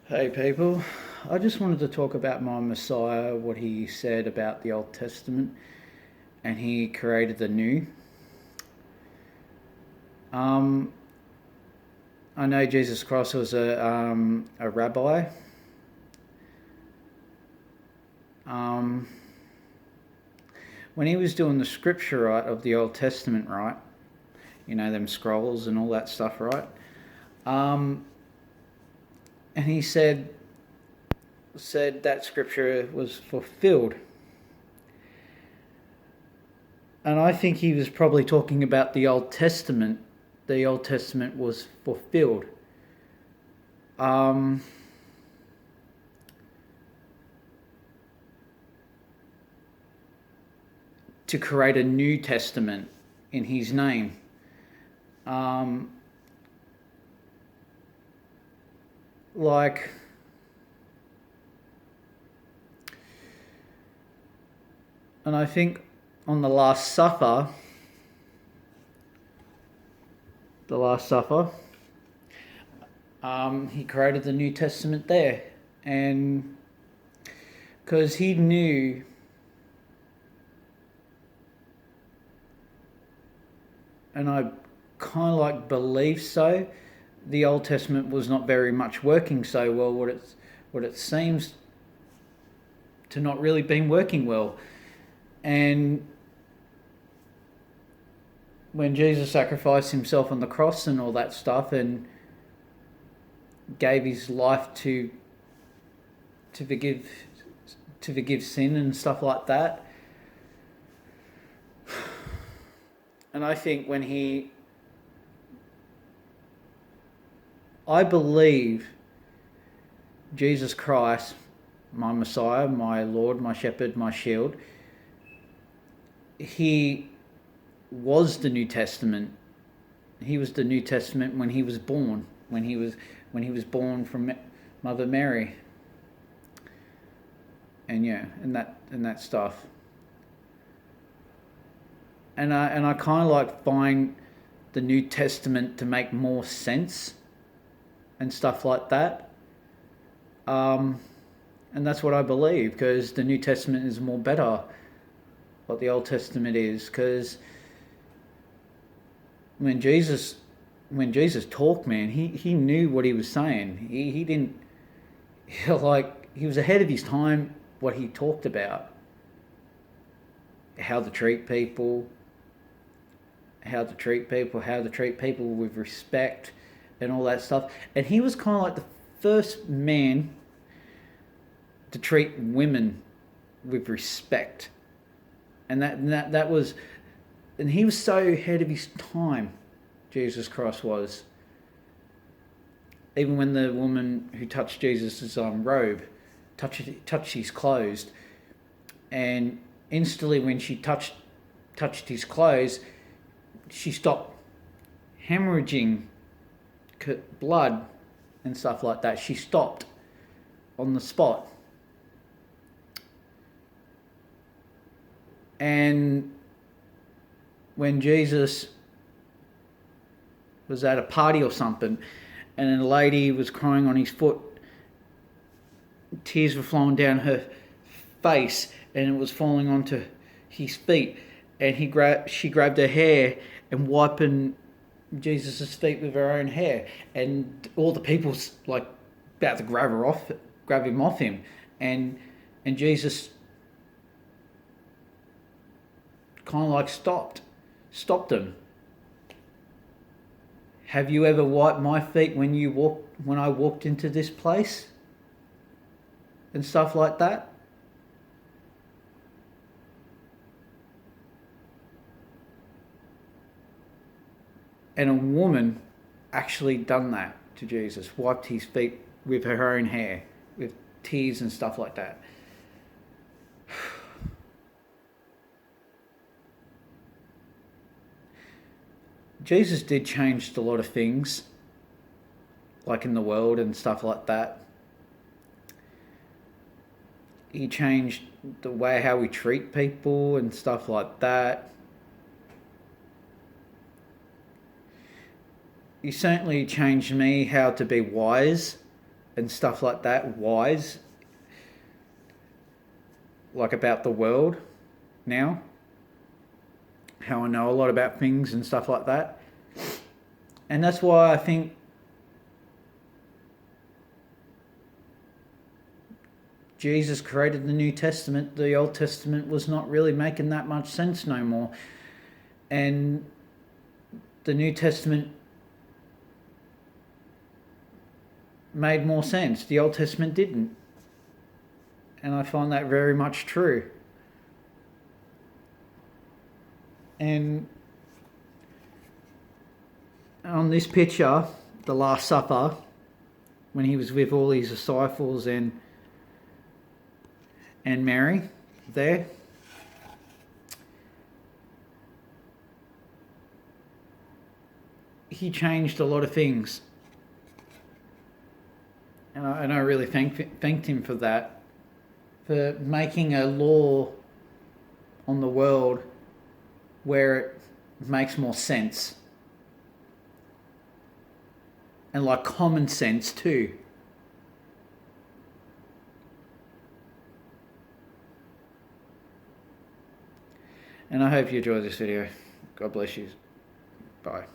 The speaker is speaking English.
Hey people, I just wanted to talk about my Messiah, what he said about the Old Testament, and he created the new. Um, I know Jesus Christ was a rabbi. Um, when he was doing the scripture, right, of the Old Testament, right, you know, them scrolls and all that stuff, right? Um, and he said that scripture was fulfilled. And I think he was probably talking about the Old Testament. The Old Testament was fulfilled. Um, to create a New Testament in his name. Um, like, and I think on the Last Supper, he created the New Testament there. And because he knew, and I kind of like believe so, the Old Testament was not very much working so well. What it seems to not really been working well. And when Jesus sacrificed himself on the cross and all that stuff, and gave his life to forgive to forgive sin and stuff like that. And I think I believe Jesus Christ, my Messiah, my Lord, my Shepherd, my Shield, he was the New Testament. He was the New Testament when he was born. When he was born from Mother Mary. And yeah, and that stuff. And I kind of like find the New Testament to make more sense and stuff like that. Um, and that's what I believe, because the New Testament is more better what the Old Testament is, because when Jesus when Jesus talked, man, he knew what he was saying. He didn't like he was ahead of his time. What he talked about, how to treat people, how to treat people with respect, and all that stuff. And he was kind of like the first man to treat women with respect, and that was, and he was so ahead of his time. Jesus Christ was. Even when the woman who touched Jesus' robe touched his clothes, and instantly when she touched his clothes, she stopped hemorrhaging blood and stuff like that. She stopped on the spot. And when Jesus was at a party or something, and a lady was crying on his foot, tears were flowing down her face, and it was falling onto his feet, and she grabbed her hair and wiping Jesus' feet with her own hair, and all the people like about to grab him off him, and Jesus kind of like stopped them. Have you ever wiped my feet when I walked into this place? And stuff like that. And a woman actually done that to Jesus, wiped his feet with her own hair, with tears and stuff like that. Jesus did change a lot of things, like in the world and stuff like that. He changed the way how we treat people and stuff like that. He certainly changed me how to be wise and stuff like that, wise, like about the world now, how I know a lot about things and stuff like that. And that's why I think Jesus created the New Testament. The Old Testament was not really making that much sense no more. And the New Testament made more sense. The Old Testament didn't. And I find that very much true. And on this picture, the Last Supper, when he was with all his disciples and Mary there, he changed a lot of things. And I really thanked him for that, for making a law on the world where it makes more sense. And like common sense too. And I hope you enjoyed this video. God bless you. Bye.